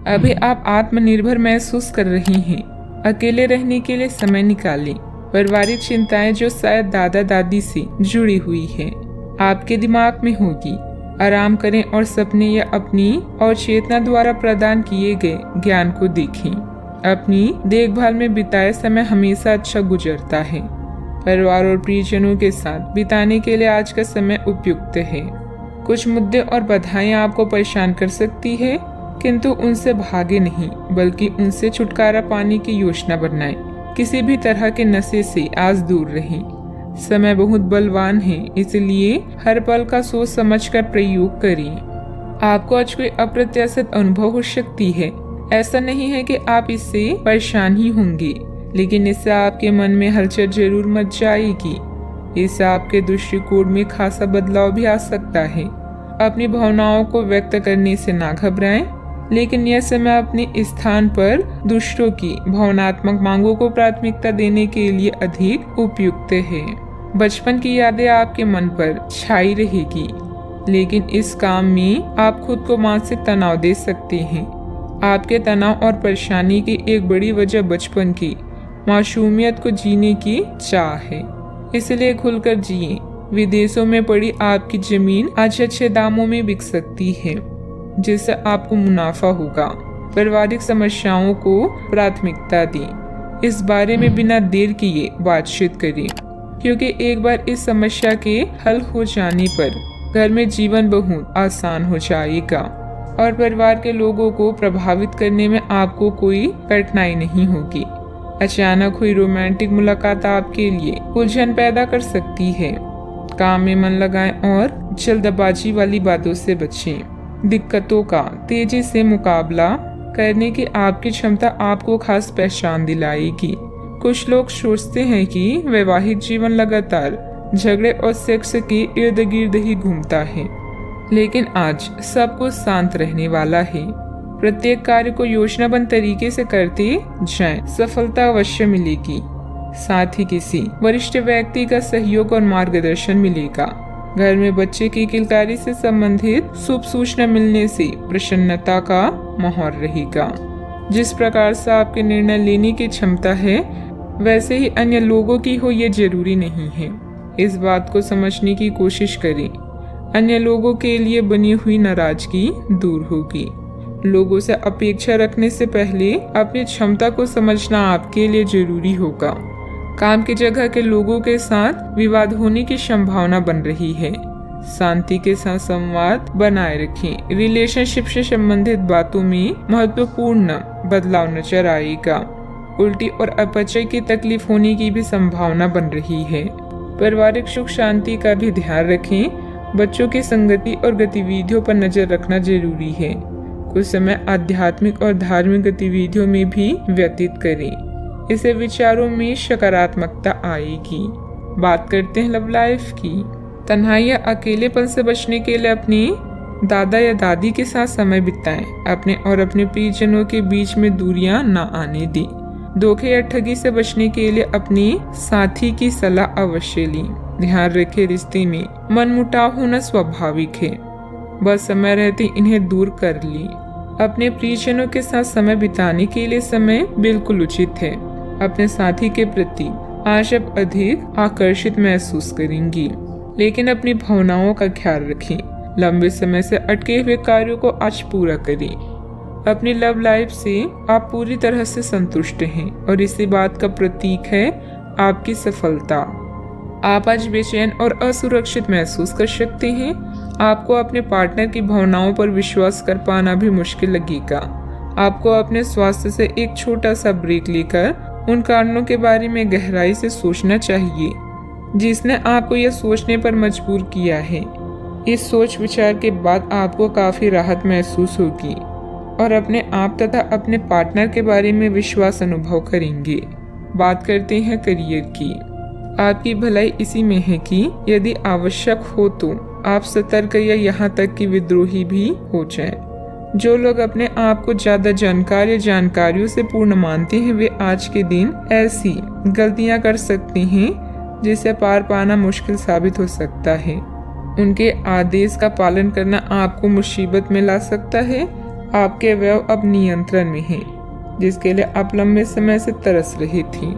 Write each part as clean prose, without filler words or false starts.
अभी आप आत्मनिर्भर महसूस कर रही हैं। अकेले रहने के लिए समय निकालें। पारिवारिक चिंताएं जो शायद दादा दादी से जुड़ी हुई है आपके दिमाग में होगी। आराम करें और सपने या अपनी और चेतना द्वारा प्रदान किए गए ज्ञान को देखें। अपनी देखभाल में बिताए समय हमेशा अच्छा गुजरता है। परिवार और प्रियजनों के साथ बिताने के लिए आज का समय उपयुक्त है। कुछ मुद्दे और बाधाएं आपको परेशान कर सकती है, किंतु उनसे भागे नहीं बल्कि उनसे छुटकारा पाने की योजना बनाएं। किसी भी तरह के नशे से आज दूर रहें। समय बहुत बलवान है, इसलिए हर पल का सोच समझकर प्रयोग करें। आपको आज कोई अप्रत्याशित अनुभव हो सकती है। ऐसा नहीं है कि आप इससे परेशान ही होंगे, लेकिन इससे आपके मन में हलचल जरूर मच जाएगी। इससे आपके दृष्टिकोण में खासा बदलाव भी आ सकता है। अपनी भावनाओं को व्यक्त करने से ना घबराएं, लेकिन यह समय अपने स्थान पर दूसरों की भावनात्मक मांगों को प्राथमिकता देने के लिए अधिक उपयुक्त है। बचपन की यादें आपके मन पर छाई रहेगी, लेकिन इस काम में आप खुद को मानसिक तनाव दे सकते हैं। आपके तनाव और परेशानी की एक बड़ी वजह बचपन की मासूमियत को जीने की चाह है, इसलिए खुलकर जिए। विदेशों में पड़ी आपकी जमीन आज अच्छे दामों में बिक सकती है, जिससे आपको मुनाफा होगा। पारिवारिक समस्याओं को प्राथमिकता दें। इस बारे में बिना देर किए बातचीत करें, क्योंकि एक बार इस समस्या के हल हो जाने पर घर में जीवन बहुत आसान हो जाएगा और परिवार के लोगों को प्रभावित करने में आपको कोई कठिनाई नहीं होगी। अचानक हुई रोमांटिक मुलाकात आपके लिए उलझन पैदा कर सकती है। काम में मन लगाएं और जल्दबाजी वाली बातों से बचें। दिक्कतों का तेजी से मुकाबला करने की आपकी क्षमता आपको खास पहचान दिलाएगी। कुछ लोग सोचते हैं कि वैवाहिक जीवन लगातार झगड़े और सेक्स के इर्द गिर्द ही घूमता है, लेकिन आज सब कुछ शांत रहने वाला है। प्रत्येक कार्य को योजनाबद्ध तरीके से करते जाएं, सफलता अवश्य मिलेगी। साथ ही किसी वरिष्ठ व्यक्ति का सहयोग और मार्गदर्शन मिलेगा। घर में बच्चे की किलकारी से संबंधित शुभ सूचना मिलने से प्रसन्नता का माहौल रहेगा। जिस प्रकार से आपके निर्णय लेने की क्षमता है, वैसे ही अन्य लोगों की हो ये जरूरी नहीं है। इस बात को समझने की कोशिश करें। अन्य लोगों के लिए बनी हुई नाराजगी दूर होगी। लोगों से अपेक्षा रखने से पहले अपनी क्षमता को समझना आपके लिए जरूरी होगा। काम की जगह के लोगों के साथ विवाद होने की संभावना बन रही है। शांति के साथ संवाद बनाए रखें। रिलेशनशिप से संबंधित बातों में महत्वपूर्ण बदलाव नजर आएगा। उल्टी और अपचय की तकलीफ होने की भी संभावना बन रही है। पारिवारिक सुख शांति का भी ध्यान रखें। बच्चों की संगति और गतिविधियों पर नजर रखना जरूरी है। कुछ समय आध्यात्मिक और धार्मिक गतिविधियों में भी व्यतीत करें। इससे विचारों में सकारात्मकता आएगी। बात करते हैं लव लाइफ की। तन्हाई या अकेलेपन से बचने के लिए अपने दादा या दादी के साथ समय बिताएं। अपने और अपने प्रियजनों के बीच में दूरियां ना आने दें। धोखे या ठगी से बचने के लिए अपने साथी की सलाह अवश्य लें। ध्यान रखें, रिश्ते में मनमुटाव होना स्वाभाविक है, बस समय रहते इन्हें दूर कर लें। अपने प्रियजनों के साथ समय बिताने के लिए समय बिल्कुल उचित है। अपने साथी के प्रति आज आप अधिक आकर्षित महसूस करेंगी, लेकिन अपनी भावनाओं का ख्याल रखें। लंबे समय से अटके हुए कार्यों को आज पूरा करें। अपनी लव लाइफ से आप पूरी तरह से संतुष्ट हैं और इसी बात का प्रतीक है आपकी सफलता। आप आज बेचैन और असुरक्षित महसूस कर सकते हैं। आपको अपने पार्टनर की भावनाओं पर विश्वास कर पाना भी मुश्किल लगेगा। आपको अपने स्वास्थ्य से एक छोटा सा ब्रेक लेकर उन कारणों के बारे में गहराई से सोचना चाहिए जिसने आपको यह सोचने पर मजबूर किया है। इस सोच विचार के बाद आपको काफी राहत महसूस होगी और अपने आप तथा अपने पार्टनर के बारे में विश्वास अनुभव करेंगे। बात करते हैं करियर की। आपकी भलाई इसी में है कि यदि आवश्यक हो तो आप सतर्क या यहाँ तक कि विद्रोही भी हो जाएं। जो लोग अपने आप को ज्यादा जानकार या जानकारियों से पूर्ण मानते हैं, वे आज के दिन ऐसी गलतियां कर सकते हैं जिसे पार पाना मुश्किल साबित हो सकता है। उनके आदेश का पालन करना आपको मुसीबत में ला सकता है। आपके अवयव अब नियंत्रण में है, जिसके लिए आप लंबे समय से तरस रही थी।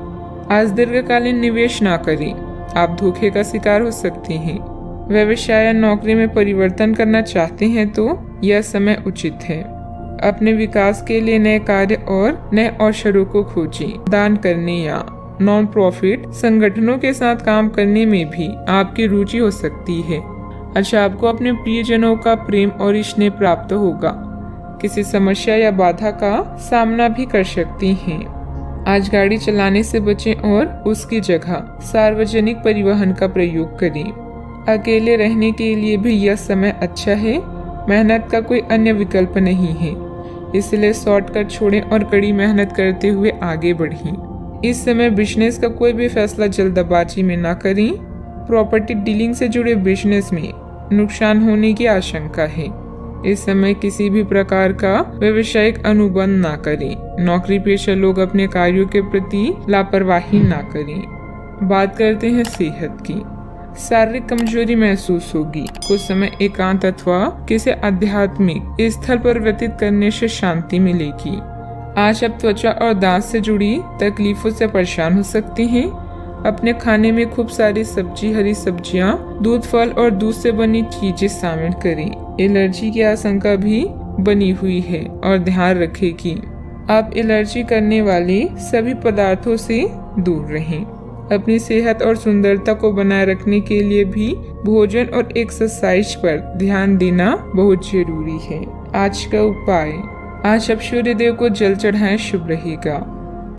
आज दीर्घकालीन निवेश ना करें, आप धोखे का शिकार हो सकते हैं। व्यवसाय या नौकरी में परिवर्तन करना चाहते हैं तो यह समय उचित है। अपने विकास के लिए नए कार्य और नए अवसरों को खोजें। दान करने या नॉन प्रॉफिट संगठनों के साथ काम करने में भी आपकी रुचि हो सकती है। अच्छा, आपको अपने प्रियजनों का प्रेम और स्नेह प्राप्त होगा। किसी समस्या या बाधा का सामना भी कर सकती हैं। आज गाड़ी चलाने से बचें और उसकी जगह सार्वजनिक परिवहन का प्रयोग करें। अकेले रहने के लिए भी यह समय अच्छा है। मेहनत का कोई अन्य विकल्प नहीं है, इसलिए शॉर्टकट छोड़ें और कड़ी मेहनत करते हुए आगे बढ़ें। इस समय बिजनेस का कोई भी फैसला जल्दबाजी में ना करें। प्रॉपर्टी डीलिंग से जुड़े बिजनेस में नुकसान होने की आशंका है। इस समय किसी भी प्रकार का व्यावसायिक अनुबंध ना करें। नौकरी पेशा लोग अपने कार्यों के प्रति लापरवाही ना करें। बात करते हैं सेहत की। शारीरिक कमजोरी महसूस होगी। कुछ समय एकांत अथवा किसी आध्यात्मिक स्थल पर व्यतीत करने से शांति मिलेगी। आज आप त्वचा और दांत से जुड़ी तकलीफों से परेशान हो सकते हैं। अपने खाने में खूब सारी सब्जी, हरी सब्जियां, दूध, फल और दूध से बनी चीजें शामिल करें। एलर्जी की आशंका भी बनी हुई है और ध्यान रखें कि आप एलर्जी करने वाले सभी पदार्थों से दूर रहें। अपनी सेहत और सुंदरता को बनाए रखने के लिए भी भोजन और एक्सरसाइज पर ध्यान देना बहुत जरूरी है। आज का उपाय, आज आप सूर्य देव को जल चढ़ाएं, शुभ रहेगा।